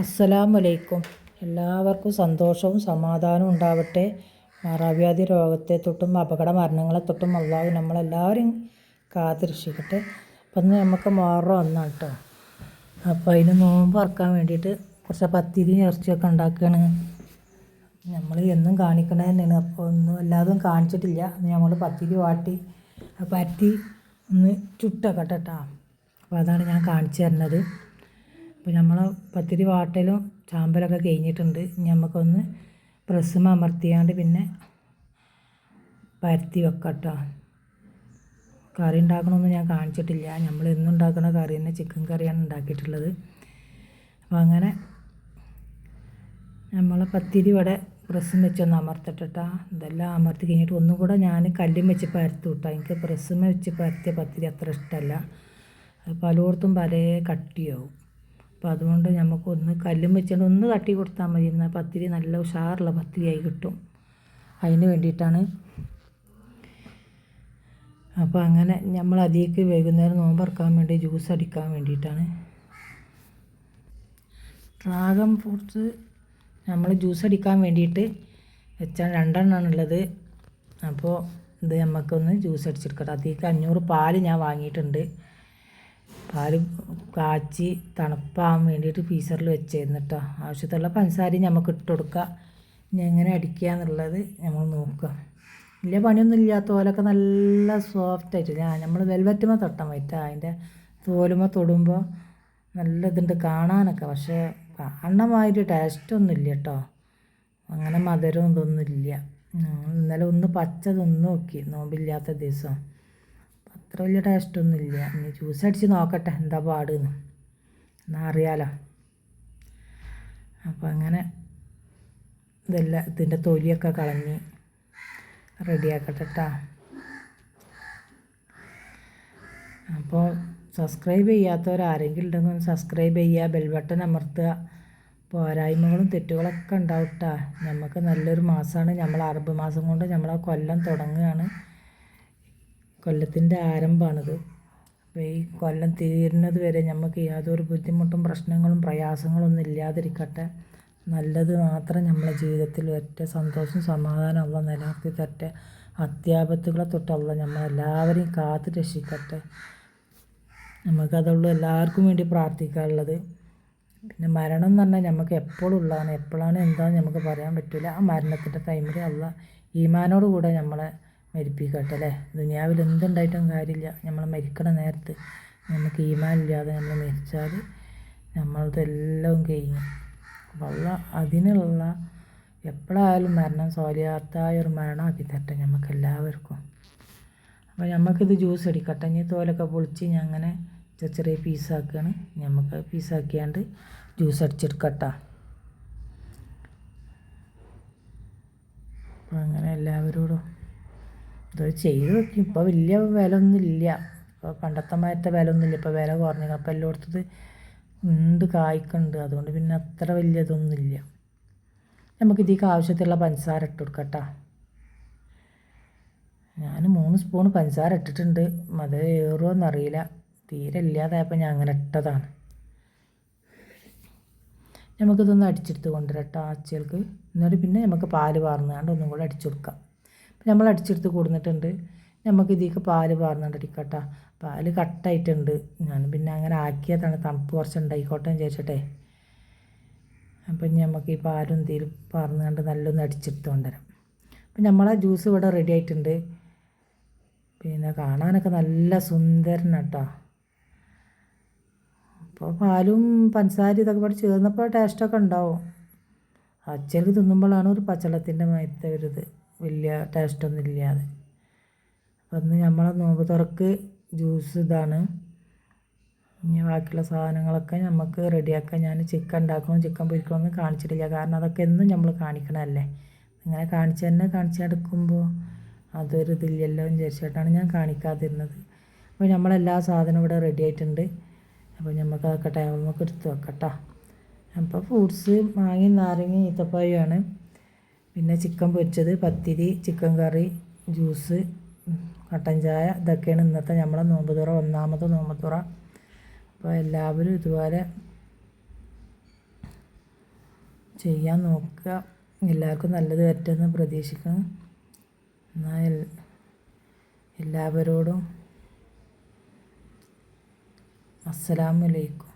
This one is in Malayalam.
അസ്സലാമലൈക്കും. എല്ലാവർക്കും സന്തോഷവും സമാധാനവും ഉണ്ടാവട്ടെ. മാറാവ്യാധി രോഗത്തെ തൊട്ടും അപകട മരണങ്ങളെ തൊട്ടും അള്ളാഹു നമ്മളെല്ലാവരും കാത്തുരക്ഷിക്കട്ടെ. അപ്പം ഇന്ന് നമുക്ക് മുഹറം ഒന്നാണ് കേട്ടോ. അപ്പോൾ അതിന് നോമ്പ് തുറക്കാൻ വേണ്ടിയിട്ട് കുറച്ച് പത്തിരി ഇറച്ചിയൊക്കെ ഉണ്ടാക്കുകയാണ്. നമ്മൾ എന്നും കാണിക്കണത് തന്നെയാണ്. അപ്പോൾ ഒന്നും എല്ലാതും കാണിച്ചിട്ടില്ല. നമ്മൾ പത്തിരി വാട്ടി പരത്തി ഒന്ന് ചുട്ടൊക്കെ കേട്ടോ. അപ്പോൾ അതാണ് ഞാൻ കാണിച്ചു തരുന്നത്. അപ്പോൾ നമ്മൾ പത്തിരി വാട്ടലും ചാമ്പലൊക്കെ കഴിഞ്ഞിട്ടുണ്ട്. ഇനി നമുക്കൊന്ന് പ്രസ്സുമ അമർത്തിയാണ്ട് പിന്നെ പരത്തി വെക്കാം കേട്ടോ. കറി ഉണ്ടാക്കണമെന്ന് ഞാൻ കാണിച്ചിട്ടില്ല. നമ്മൾ എന്നും ഉണ്ടാക്കുന്ന കറി തന്നെ, ചിക്കൻ കറിയാണ് ഉണ്ടാക്കിയിട്ടുള്ളത്. അപ്പോൾ അങ്ങനെ നമ്മൾ പത്തിരി ഇവിടെ പ്രസ്സും വെച്ചൊന്ന് അമർത്തിട്ടാ. ഇതെല്ലാം അമർത്തി കഴിഞ്ഞിട്ട് ഒന്നും കൂടെ ഞാൻ കല്ലും വെച്ച് പരത്തു കേട്ടോ. എനിക്ക് പ്രസ്സുമ വെച്ച് പരത്തിയ പത്തിരി അത്ര ഇഷ്ടമല്ല. അത് പലയിടത്തും പല കട്ടിയാവും. അപ്പോൾ അതുകൊണ്ട് നമുക്കൊന്ന് കല്ലും വെച്ചുകൊണ്ട് ഒന്ന് തട്ടി കൊടുത്താൽ മതി. എന്നാൽ പത്തിരി നല്ല ഉഷാറുള്ള പത്തിരിയായി കിട്ടും. അതിന് വേണ്ടിയിട്ടാണ്. അപ്പോൾ അങ്ങനെ നമ്മൾ അതിലേക്ക് വൈകുന്നേരം നോമ്പറക്കാൻ വേണ്ടി ജ്യൂസ് അടിക്കാൻ വേണ്ടിയിട്ടാണ്. ഡ്രാഗൺ ഫ്രൂട്ട്സ് നമ്മൾ ജ്യൂസ് അടിക്കാൻ വേണ്ടിയിട്ട് വെച്ചാൽ 2 എണ്ണമാണുള്ളത്. അപ്പോൾ ഇത് നമുക്കൊന്ന് ജ്യൂസ് അടിച്ചെടുക്കട്ടെ. അതിലേക്ക് 500 പാല് ഞാൻ വാങ്ങിയിട്ടുണ്ട്. പാല് കാച്ചി തണുപ്പാകാൻ വേണ്ടിയിട്ട് ഫ്രീസറിൽ വെച്ചിരുന്നു കേട്ടോ. ആവശ്യത്തുള്ള പഞ്ചസാരയും നമുക്ക് ഇട്ട് കൊടുക്കുക. ഇനി എങ്ങനെ അടിക്കുക എന്നുള്ളത് നമ്മൾ നോക്കുക. വലിയ പണിയൊന്നും ഇല്ലാത്ത പോലൊക്കെ നല്ല സോഫ്റ്റായിട്ട് നമ്മൾ വെൽവെറ്റുമ്പോൾ തൊട്ടാൽ പറ്റുക. അതിൻ്റെ തോലുമ്പോൾ തൊടുമ്പോൾ നല്ല ഇതുണ്ട് കാണാനൊക്കെ. പക്ഷേ കാണണമായിട്ട് ടേസ്റ്റൊന്നും ഇല്ല കേട്ടോ. അങ്ങനെ മധുരവും ഇതൊന്നും ഇല്ല. ഇന്നലെ ഒന്ന് പച്ച തിന്ന് നോക്കി നോമ്പില്ലാത്ത ദിവസം. അത്ര വലിയ ടേസ്റ്റൊന്നും ഇല്ല. ഇനി ജ്യൂസ് അടിച്ച് നോക്കട്ടെ എന്താ പാടെന്ന്, എന്നാൽ അറിയാലോ. അപ്പോൾ അങ്ങനെ ഇതെല്ലാം ഇതിൻ്റെ തൊലിയൊക്കെ കളഞ്ഞ് റെഡിയാക്കട്ടെ കേട്ടോ. അപ്പോൾ സബ്സ്ക്രൈബ് ചെയ്യാത്തവരാരെങ്കിലും ഉണ്ടെങ്കിൽ ഒന്ന് സബ്സ്ക്രൈബ് ചെയ്യുക, ബെൽ ബട്ടൺ അമർത്തുക. പോരായ്മകളും തെറ്റുകളൊക്കെ ഉണ്ടാവും കേട്ടോ. നമുക്ക് നല്ലൊരു മാസമാണ്. നമ്മൾ അറബ് മാസം കൊണ്ട് നമ്മളെ കൊല്ലം തുടങ്ങുകയാണ്. കൊല്ലത്തിൻ്റെ ആരംഭമാണിത്. അപ്പോൾ ഈ കൊല്ലം തീരുന്നത് വരെ നമുക്ക് യാതൊരു ബുദ്ധിമുട്ടും പ്രശ്നങ്ങളും പ്രയാസങ്ങളൊന്നും ഇല്ലാതിരിക്കട്ടെ. നല്ലത് മാത്രം നമ്മളെ ജീവിതത്തിൽ ഒറ്റ സന്തോഷവും സമാധാനം ഉള്ള നിലനിർത്തി തരട്ടെ. അത്യാപത്തുകളെ തൊട്ടുള്ള നമ്മളെല്ലാവരെയും കാത്ത് രക്ഷിക്കട്ടെ. നമുക്കതുള്ളൂ എല്ലാവർക്കും വേണ്ടി പ്രാർത്ഥിക്കാനുള്ളത്. പിന്നെ മരണം എന്ന് പറഞ്ഞാൽ നമുക്ക് എപ്പോഴും ഉള്ളതാണ്. എപ്പോഴാണ് എന്താണെന്ന് നമുക്ക് പറയാൻ പറ്റില്ല. ആ മരണത്തിൻ്റെ ടൈമിൽ ഉള്ള ഈമാനോട് കൂടെ നമ്മളെ മരിപ്പിക്കട്ടെ അല്ലേ. ദുനിയാവിൽ എന്തുണ്ടായിട്ടും കാര്യമില്ല. നമ്മൾ മരിക്കണ നേരത്ത് നമുക്ക് ഈമാനില്ലാതെ നമ്മൾ മരിച്ചാൽ നമ്മളതെല്ലാം കഴിഞ്ഞു. അപ്പോൾ അതിനുള്ള എപ്പോഴായാലും മരണം സ്വാലിഹാത്തായ ഒരു മരണമാക്കി തരട്ടെ നമുക്കെല്ലാവർക്കും. അപ്പോൾ നമുക്കിത് ജ്യൂസ് അടിക്കട്ടെ. ഇനി തോലൊക്കെ പൊളിച്ച് ഞാൻ അങ്ങനെ ചെറിയ പീസാക്കുകയാണ്. നമുക്ക് പീസാക്കിയാണ്ട് ജ്യൂസ് അടിച്ചെടുക്കട്ടോ. അപ്പോൾ അങ്ങനെ എല്ലാവരോടും ഇത് ചെയ്ത് നോക്കി. ഇപ്പോൾ വലിയ വില ഒന്നുമില്ല. ഇപ്പോൾ പണ്ടത്തെ മാറ്റത്തെ വില ഒന്നുമില്ല. ഇപ്പോൾ വില കുറഞ്ഞു. അപ്പോൾ എല്ലായിടത്തത് ഉണ്ട്, കായ്ക്കുന്നുണ്ട്. അതുകൊണ്ട് പിന്നെ അത്ര വലിയതൊന്നുമില്ല. നമുക്കിതിലേക്ക് ആവശ്യത്തിലുള്ള പഞ്ചസാര ഇട്ട് കൊടുക്കട്ടോ. ഞാൻ 3 സ്പൂൺ പഞ്ചസാര ഇട്ടിട്ടുണ്ട്. മധുരം ഏറുമോയെന്നറിയില്ല. തീരെ ഇല്ലാതായപ്പോൾ ഞാൻ അങ്ങനെ ഇട്ടതാണ്. നമുക്കിതൊന്ന് അടിച്ചെടുത്ത് കൊണ്ടുവരാം കേട്ടോ ആഴ്ചകൾക്ക്. എന്നിട്ട് പിന്നെ നമുക്ക് പാല് പാർന്നുകൊണ്ട് ഒന്നും കൂടെ അടിച്ചു കൊടുക്കാം. അപ്പം നമ്മൾ അടിച്ചെടുത്ത് കൊടുത്തിട്ടുണ്ട്. നമുക്ക് ഇതിലേക്ക് പാല് പാർന്നുകൊണ്ട് അടിക്കാം കേട്ടോ. പാല് കട്ടായിട്ടുണ്ട്. ഞാൻ പിന്നെ അങ്ങനെ ആക്കിയതാണ്. തണുപ്പ് കുറച്ച് ഉണ്ടായിക്കോട്ടെ എന്ന് വിചാരിച്ചിട്ടെ. അപ്പം ഇനി നമുക്ക് ഈ പാലും തീരും പാർന്നുകൊണ്ട് നല്ലൊന്ന് അടിച്ചെടുത്ത് കൊണ്ടുവരാം. അപ്പം നമ്മളെ ജ്യൂസ് ഇവിടെ റെഡി ആയിട്ടുണ്ട്. പിന്നെ കാണാനൊക്കെ നല്ല സുന്ദരനാണ് കേട്ടോ. അപ്പോൾ പാലും പഞ്ചസാര ഇതൊക്കെ കൂടെ ചേർന്നപ്പോൾ ടേസ്റ്റൊക്കെ ഉണ്ടാവും. അച്ചക്ക് തിന്നുമ്പോഴാണ് ഒരു പച്ചവെള്ളത്തിൻ്റെ മയത്തെ ഒരു ഇത് വലിയ ടേസ്റ്റൊന്നും ഇല്ലാതെ. അപ്പം ഇന്ന് നമ്മളെ നോമ്പ് തുറക്ക് ജ്യൂസ് ഇതാണ്. ഇനി ബാക്കിയുള്ള സാധനങ്ങളൊക്കെ നമുക്ക് റെഡിയാക്കാം. ഞാൻ ചിക്കൻ ഉണ്ടാക്കണം, ചിക്കൻ പൊരിക്കണമെന്ന് കാണിച്ചിട്ടില്ല. കാരണം അതൊക്കെ എന്നും നമ്മൾ കാണിക്കണമല്ലേ. ഇങ്ങനെ കാണിച്ചെടുക്കുമ്പോൾ അതൊരു ഇതില്ലല്ലോ എന്ന് വിചാരിച്ചിട്ടാണ് ഞാൻ കാണിക്കാതിരുന്നത്. അപ്പോൾ നമ്മളെല്ലാ സാധനവും ഇവിടെ റെഡി ആയിട്ടുണ്ട്. അപ്പോൾ നമുക്ക് അതൊക്കെ ടേബിളിലൊക്കെ എടുത്ത് വെക്കട്ടോ. അപ്പോൾ ഫ്രൂട്ട്സ് മാങ്ങി നാരങ്ങ ഈത്തപ്പഴമാണ്. പിന്നെ ചിക്കൻ പൊരിച്ചത്, പത്തിരി, ചിക്കൻ കറി, ജ്യൂസ്, കട്ടൻ ചായ, ഇതൊക്കെയാണ് ഇന്നത്തെ നമ്മളെ നോമ്പ് തുറ, 1ാമത്തെ നോമ്പ് തുറ. അപ്പോൾ എല്ലാവരും ഇതുപോലെ ചെയ്യാൻ നോക്കുക. എല്ലാവർക്കും നല്ലത് പറ്റുമെന്ന് പ്രതീക്ഷിക്കുന്നു. എന്നാൽ എല്ലാവരോടും അസ്സലാമു അലൈക്കും.